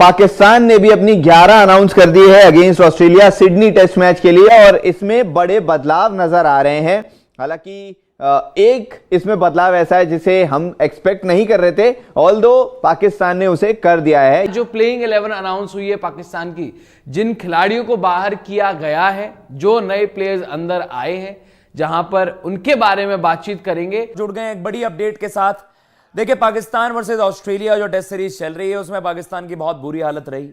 पाकिस्तान ने भी अपनी 11 अनाउंस कर दी है against Australia Sydney test match के लिए और इसमें बड़े बदलाव नजर आ रहे हैं। हालांकि एक इसमें बदलाव ऐसा है जिसे हम एक्सपेक्ट नहीं कर रहे थे, ऑल्दो पाकिस्तान ने उसे कर दिया है। जो प्लेइंग 11 अनाउंस हुई है पाकिस्तान की, जिन खिलाड़ियों को बाहर किया गया है, जो नए प्लेयर्स अंदर आए हैं, जहां पर उनके बारे में बातचीत करेंगे। जुड़ गए एक बड़ी अपडेट के साथ। देखिए, पाकिस्तान वर्सेस ऑस्ट्रेलिया जो टेस्ट सीरीज चल रही है उसमें पाकिस्तान की बहुत बुरी हालत रही।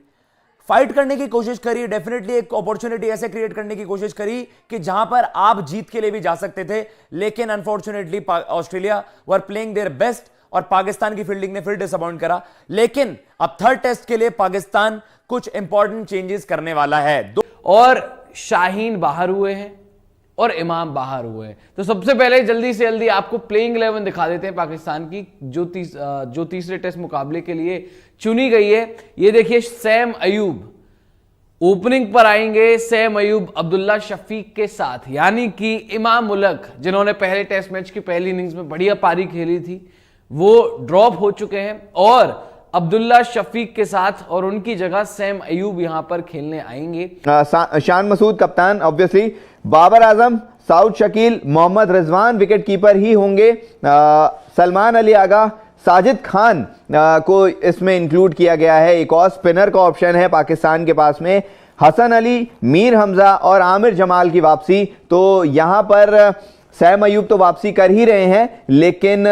फाइट करने की कोशिश करी, डेफिनेटली एक अपॉर्चुनिटी ऐसे क्रिएट करने की कोशिश करी कि जहां पर आप जीत के लिए भी जा सकते थे, लेकिन unfortunately Australia were playing their best और पाकिस्तान की फील्डिंग ने फिर डिसअपॉइंट करा। लेकिन अब थर्ड टेस्ट के लिए पाकिस्तान कुछ इंपॉर्टेंट चेंजेस करने वाला है। और शाहीन बाहर हुए हैं और इमाम बाहर हुए हैं। तो सबसे पहले जल्दी से जल्दी आपको प्लेइंग 11 दिखा देते हैं पाकिस्तान की, जो तीसरे टेस्ट मुकाबले के लिए चुनी गई है। ये देखिए, सैम अयूब ओपनिंग पर आएंगे, सैम अयूब अब्दुल्ला शफीक के साथ, यानी कि इमाम मुल्क जिन्होंने पहले टेस्ट मैच की पहली इनिंग्स में बढ़िया पारी खेली थी, वो ड्रॉप हो चुके हैं और अब्दुल्ला शफीक के साथ और उनकी जगह सैम अयूब यहां पर खेलने आएंगे। शान मसूद कप्तान, obviously Babar Azam, Saud Shakeel, Mohammad Rizwan wicket keeper ही होंगे। सलमान अली आगा, साजिद खान को इसमें इंक्लूड किया गया है। एक और स्पिनर का ऑप्शन है पाकिस्तान के पास में, हसन अली, मीर हमजा और आमिर जमाल की वापसी। तो यहां पर सैम अयूब तो वापसी कर ही रहे हैं, लेकिन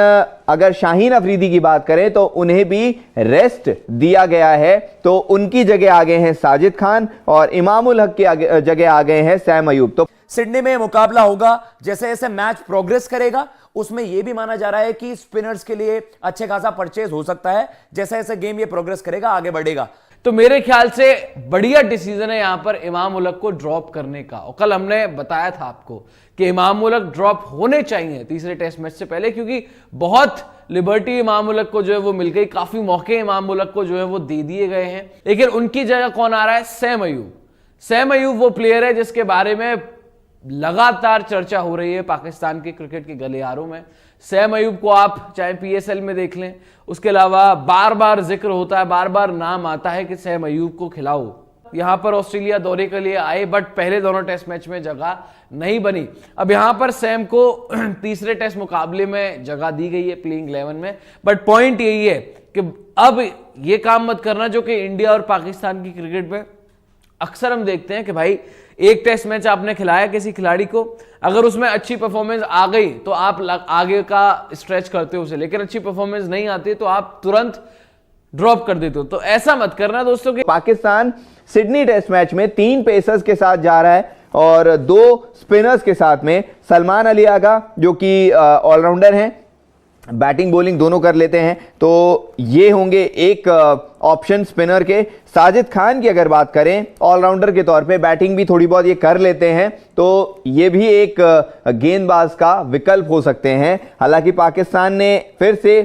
अगर शाहीन अफरीदी की बात करें तो उन्हें भी रेस्ट दिया गया है। तो उनकी जगह आ गए हैं साजिद खान और इमामुल हक की जगह आ गए हैं सैम अयूब। तो सिडनी में मुकाबला होगा, जैसे जैसे मैच प्रोग्रेस करेगा उसमें यह भी माना जा रहा है कि स्पिनर्स के लिए अच्छे खासा परचेज हो सकता है। जैसे जैसे गेम ये प्रोग्रेस करेगा, आगे बढ़ेगा। तो मेरे ख्याल से बढ़िया डिसीजन है यहां पर इमाम उलग को ड्रॉप करने का। और कल हमने बताया था आपको कि इमाम उलग ड्रॉप होने चाहिए तीसरे टेस्ट मैच से पहले, क्योंकि बहुत लिबर्टी इमाम उलग को जो है वो मिल गई, काफी मौके इमाम उलग को जो है वो दे दिए गए हैं। लेकिन उनकी जगह कौन आ रहा है? सैम अयूब। सैम अयूब वो प्लेयर है जिसके बारे में लगातार चर्चा हो रही है पाकिस्तान के क्रिकेट के गलियारों में। सैम अयूब को आप चाहे पीएसएल में देख लें, उसके अलावा बार बार जिक्र होता है, बार बार नाम आता है कि सैम अयूब को खिलाओ। यहां पर ऑस्ट्रेलिया दौरे के लिए आए, बट पहले दोनों टेस्ट मैच में जगह नहीं बनी। अब यहां पर सैम को तीसरे टेस्ट मुकाबले में जगह दी गई है प्लेइंग 11 में। बट पॉइंट यही है कि अब यह काम मत करना जो कि इंडिया और पाकिस्तान की क्रिकेट में अक्सर हम देखते हैं कि भाई एक टेस्ट मैच आपने खिलाया किसी खिलाड़ी को, अगर उसमें अच्छी परफॉर्मेंस आ गई तो आप आगे का स्ट्रेच करते हो उसे, लेकिन अच्छी परफॉर्मेंस नहीं आती तो आप तुरंत ड्रॉप कर देते हो। तो ऐसा मत करना दोस्तों। कि पाकिस्तान सिडनी टेस्ट मैच में 3 पेसर्स के साथ जा रहा है और 2 स्पिनर्स के साथ में। सलमान अली आगा जो कि ऑलराउंडर हैं, बैटिंग बॉलिंग दोनों कर लेते हैं, तो ये होंगे एक ऑप्शन स्पिनर के। साजिद खान की अगर बात करें, ऑलराउंडर के तौर पे बैटिंग भी थोड़ी बहुत ये कर लेते हैं, तो ये भी एक गेंदबाज का विकल्प हो सकते हैं। हालांकि पाकिस्तान ने फिर से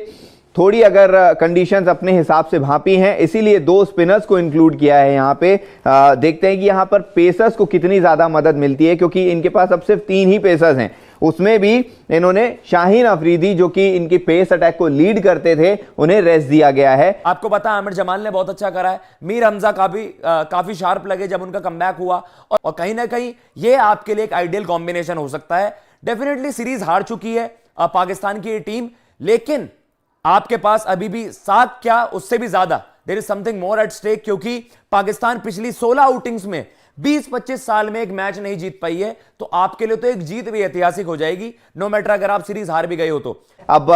थोड़ी अगर कंडीशंस अपने हिसाब से भांपी हैं, इसीलिए 2 स्पिनर्स को इंक्लूड किया है यहाँ पे। देखते हैं कि यहाँ पर पेसर्स को कितनी ज्यादा मदद मिलती है, क्योंकि इनके पास अब सिर्फ 3 ही पेसर्स हैं। उसमें भी इन्होंने शाहीन अफरीदी जो कि इनकी पेस अटैक को लीड करते थे, उन्हें रेस्ट दिया गया है। आपको पता है आमिर जमाल ने बहुत अच्छा करा है, मीर हमजा काफी शार्प लगे जब उनका कमबैक हुआ, और कहीं ना कहीं ये आपके लिए एक आइडियल कॉम्बिनेशन हो सकता है। डेफिनेटली सीरीज हार चुकी है पाकिस्तान की टीम, लेकिन आपके पास अभी भी 7 क्या उससे भी ज्यादा there is something more at stake, क्योंकि पाकिस्तान पिछली 16 आउटिंग्स में 20-25 साल में एक मैच नहीं जीत पाई है। तो आपके लिए तो एक जीत भी ऐतिहासिक हो जाएगी, नो मैटर अगर आप सीरीज हार भी गए हो तो। अब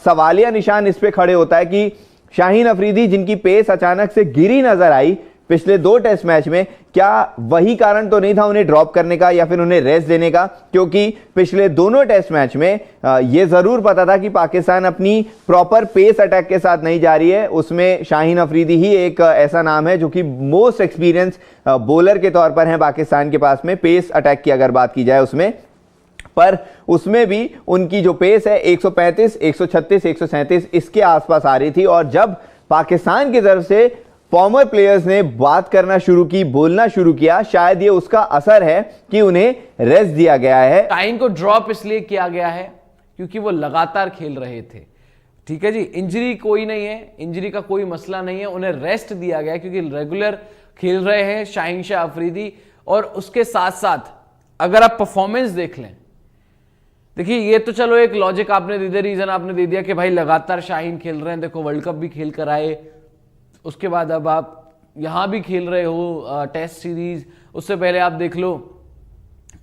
सवालिया निशान इस पे खड़े होता है कि शाहीन अफरीदी जिनकी पेस अचानक से गिरी नजर आई पिछले 2 टेस्ट मैच में, क्या वही कारण तो नहीं था उन्हें ड्रॉप करने का या फिर उन्हें रेस्ट देने का? क्योंकि पिछले दोनों टेस्ट मैच में यह जरूर पता था कि पाकिस्तान अपनी प्रॉपर पेस अटैक के साथ नहीं जा रही है। उसमें शाहीन अफरीदी ही एक ऐसा नाम है जो कि मोस्ट एक्सपीरियंस बॉलर के तौर पर है पाकिस्तान के पास में, पेस अटैक की अगर बात की जाए उसमें। पर उसमें भी उनकी जो पेस है 135, 136, 137 इसके आसपास आ रही थी। और जब पाकिस्तान की तरफ से फॉर्मर प्लेयर्स ने बात करना शुरू की, बोलना शुरू किया, शायद ये उसका असर है कि उन्हें रेस्ट दिया गया है। टाइम को ड्रॉप इसलिए किया गया है क्योंकि वो लगातार खेल रहे थे। ठीक है जी, इंजरी कोई नहीं है, इंजरी का कोई मसला नहीं है, उन्हें रेस्ट दिया गया क्योंकि रेगुलर खेल रहे हैं शाहीन शाह अफरीदी। और उसके साथ साथ अगर आप परफॉर्मेंस देख लें, देखिए ये तो चलो एक लॉजिक आपने दे दिया, रीजन आपने दे दिया कि भाई लगातार शाहीन खेल रहे हैं, देखो वर्ल्ड कप भी खेल कर आए, उसके बाद अब आप यहां भी खेल रहे हो टेस्ट सीरीज, उससे पहले आप देख लो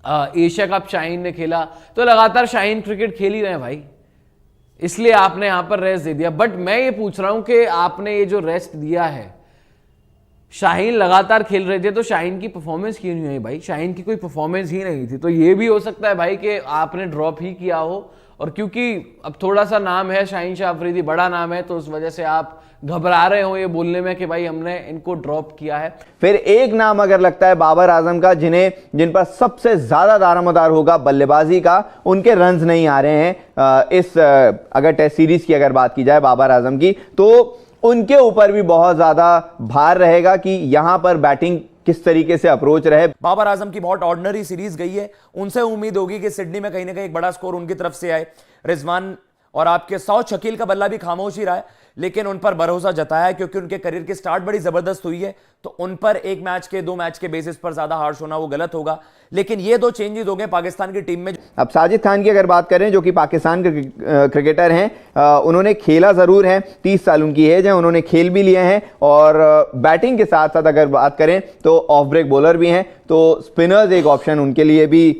एशिया कप शाहीन ने खेला, तो लगातार शाहीन क्रिकेट खेल ही रहे हैं भाई, इसलिए आपने यहां पर रेस्ट दे दिया। बट मैं ये पूछ रहा हूं कि आपने ये जो रेस्ट दिया है, शाहीन लगातार खेल रहे थे तो शाहीन की परफॉर्मेंस क्यों नहीं हुई भाई? शाहीन की कोई परफॉर्मेंस ही नहीं थी, तो ये भी हो सकता है भाई कि आपने ड्रॉप ही किया हो, और क्योंकि अब थोड़ा सा नाम है शाहीन शाह अफरीदी, बड़ा नाम है, तो उस वजह से आप घबरा रहे हो ये बोलने में कि भाई हमने इनको ड्रॉप किया है। फिर एक नाम अगर लगता है बाबर आजम का, जिन पर सबसे ज्यादा दारोमदार होगा बल्लेबाजी का, उनके रन्स नहीं आ रहे हैं अगर टेस्ट सीरीज की अगर बात की जाए बाबर आजम की, तो उनके ऊपर भी बहुत ज्यादा भार रहेगा कि यहां पर बैटिंग किस तरीके से अप्रोच रहे। बाबर आजम की बहुत ऑर्डिनरी सीरीज गई है, उनसे उम्मीद होगी कि सिडनी में कहीं ना कहीं एक बड़ा स्कोर उनकी तरफ से आए। रिजवान और आपके सौद शकील का बल्ला भी खामोश ही रहा है, लेकिन उन पर भरोसा जताया क्योंकि उनके करियर की स्टार्ट बड़ी जबरदस्त हुई है, तो उन पर एक मैच के 2 मैच के बेसिस पर ज्यादा हार्श होना वो गलत होगा। लेकिन ये 2 चेंजेस हो गए पाकिस्तान की टीम में। अब साजिद खान की अगर बात करें, जो कि पाकिस्तान के क्रिकेटर हैं, उन्होंने खेला जरूर है, 30 साल उनकी एज है, उन्होंने खेल भी लिए हैं, और बैटिंग के साथ साथ अगर बात करें तो ऑफ ब्रेक बॉलर भी हैं, तो स्पिनर्स एक ऑप्शन उनके लिए भी,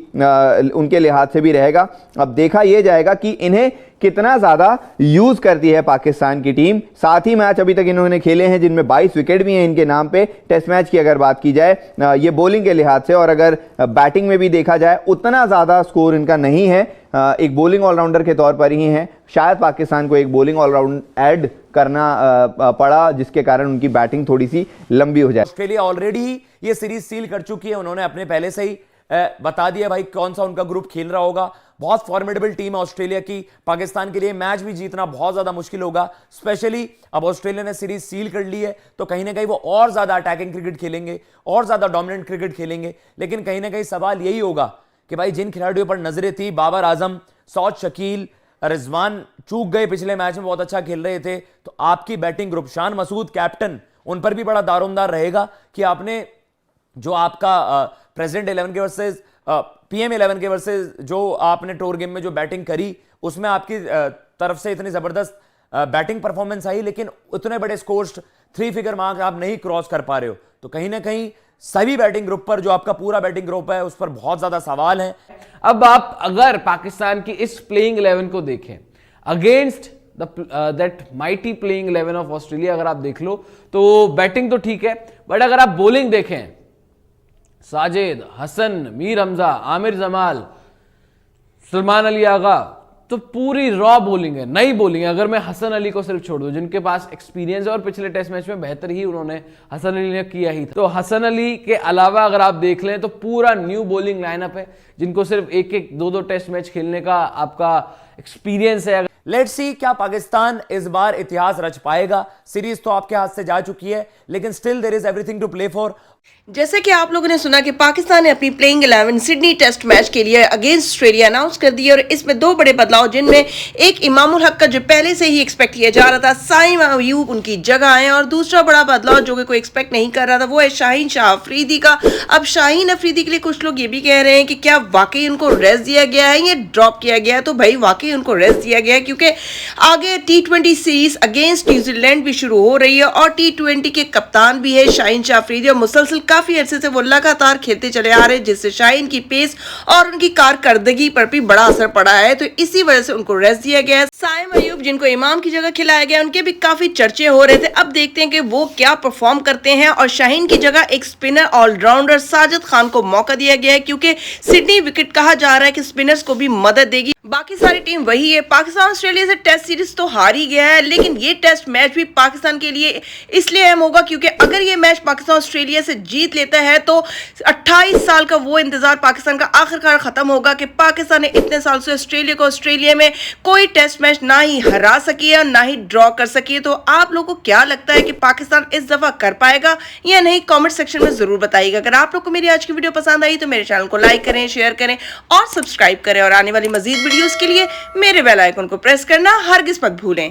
उनके लिहाज से भी रहेगा। अब देखा यह जाएगा कि इन्हें कितना ज्यादा यूज करती है पाकिस्तान की टीम। 7 ही मैच अभी तक इन्होंने खेले हैं जिनमें 22 विकेट भी हैं इनके नाम पे। टेस्ट मैच की अगर बात की जाए ये बॉलिंग के लिहाज से, और अगर बैटिंग में भी देखा जाए उतना ज्यादा स्कोर इनका नहीं है, एक बॉलिंग ऑलराउंडर के तौर पर ही है। शायद पाकिस्तान को एक बॉलिंग ऑलराउंड ऐड करना पड़ा, जिसके कारण उनकी बैटिंग थोड़ी सी लंबी हो जाए। ऑस्ट्रेलिया ऑलरेडी ही ये सीरीज सील कर चुकी है, उन्होंने अपने पहले से ही बता दिया भाई कौन सा उनका ग्रुप खेल रहा होगा। बहुत फॉर्मिडेबल टीम है ऑस्ट्रेलिया की, पाकिस्तान के लिए मैच भी जीतना बहुत ज्यादा मुश्किल होगा। स्पेशली अब ऑस्ट्रेलिया ने सीरीज सील कर ली है, तो कहीं ना कहीं वो और ज्यादा अटैकिंग क्रिकेट खेलेंगे, और ज्यादा डोमिनेंट क्रिकेट खेलेंगे। लेकिन कहीं ना कहीं सवाल यही होगा कि भाई जिन खिलाड़ियों पर नजरें थी, बाबर आजम, सौद शकील, रिजवान चूक गए, पिछले मैच में बहुत अच्छा खेल रहे थे, तो आपकी batting group, Shan Masood captain, उन पर भी बड़ा दारोमदार रहेगा कि आपने जो आपका प्रेसिडेंट 11 के वर्सेस PM 11 के वर्सेस जो आपने टूर गेम में जो बैटिंग करी, उसमें आपकी तरफ से इतनी जबरदस्त बैटिंग परफॉर्मेंस आई, लेकिन उतने बड़े स्कोर्स 3 फिगर मार्क आप नहीं क्रॉस कर पा रहे हो। तो कहीं ना कहीं सभी बैटिंग ग्रुप पर, जो आपका पूरा बैटिंग ग्रुप है, उस पर बहुत ज्यादा सवाल है। अब आप अगर पाकिस्तान की इस प्लेइंग 11 को देखें against that mighty playing 11 of Australia, अगर आप देख लो तो बैटिंग तो ठीक है, बट अगर आप बॉलिंग देखें, साजिद, हसन, मीर हमजा, आमिर जमाल, सलमान अली आगा, तो पूरी रॉ बॉलिंग है, नई बॉलिंग है। अगर मैं हसन अली को सिर्फ छोड़ दूं, जिनके पास एक्सपीरियंस है और पिछले टेस्ट मैच में बेहतर ही उन्होंने हसन अली ने किया ही था, तो हसन अली के अलावा अगर आप देख लें तो पूरा न्यू बॉलिंग लाइनअप है, जिनको सिर्फ 1-1, 2-2 टेस्ट मैच खेलने का आपका एक्सपीरियंस है। लेट्स सी क्या पाकिस्तान इस बार इतिहास रच पाएगा। सीरीज तो आपके हाथ से जा चुकी है, लेकिन still there is everything to play for. जैसे कि आप लोगों ने सुना कि पाकिस्तान ने अपनी प्लेइंग 11 सिडनी टेस्ट मैच के लिए अगेंस्ट ऑस्ट्रेलिया अनाउंस कर दी है, और इसमें 2 बड़े बदलाव, जिनमें एक इमामुल हक का जो पहले से ही एक्सपेक्ट किया जा रहा था, साइम अयूब उनकी जगह आए, और दूसरा बड़ा बदलाव जो कि कोई एक्सपेक्ट नहीं कर रहा था, वो है शाहीन शाह अफरीदी का। अब शाहीन अफरीदी के लिए कुछ लोग ये भी कह रहे हैं कि क्या वाकई उनको रेस्ट दिया गया है या ड्रॉप किया गया है? तो भाई वाकई उनको रेस्ट दिया गया है, क्योंकि आगे T20 सीरीज अगेंस्ट न्यूजीलैंड भी शुरू हो रही है, और T20 के कप्तान भी है शाहीन शाह अफरीदी, और मुसलसल काफी अरसे से वो लगातार खेलते चले आ रहे हैं, जिससे शाहीन की पेस और उनकी कारकर्दगी पर भी बड़ा असर पड़ा है, तो इसी वजह से उनको रेस्ट दिया गया है। साइम अयूब, जिनको इमाम की जगह खिलाया गया, उनके भी काफी चर्चे हो रहे थे। अब देखते हैं कि वो क्या परफॉर्म करते हैं, और शाहीन की जगह एक स्पिनर ऑलराउंडर साजिद खान को मौका दिया गया है, क्योंकि सिडनी विकेट कहा जा रहा है कि स्पिनर्स को भी मदद देगी। बाकी सारी टीम वही है। पाकिस्तान ऑस्ट्रेलिया से टेस्ट सीरीज तो हार ही गया है, लेकिन ये टेस्ट मैच भी पाकिस्तान के लिए इसलिए अहम होगा क्योंकि अगर ये मैच पाकिस्तान ऑस्ट्रेलिया से जीत लेता है तो 28 साल का वो इंतजार पाकिस्तान का आखिरकार खत्म होगा कि पाकिस्तान ने इतने साल से ऑस्ट्रेलिया को ऑस्ट्रेलिया में कोई टेस्ट मैच ना ही हरा सकी है, ना ही ड्रॉ कर सकी है। तो आप लोगों को क्या लगता है कि पाकिस्तान इस दफा कर पाएगा या नहीं? कमेंट सेक्शन में जरूर बताइएगा। अगर आप लोग को मेरी आज की वीडियो पसंद आई तो मेरे चैनल को लाइक करें, शेयर करें और सब्सक्राइब करें, और आने वाली मजीद वीडियोस के लिए मेरे बेल आइकन को प्रेस करना हरगिज मत भूलें।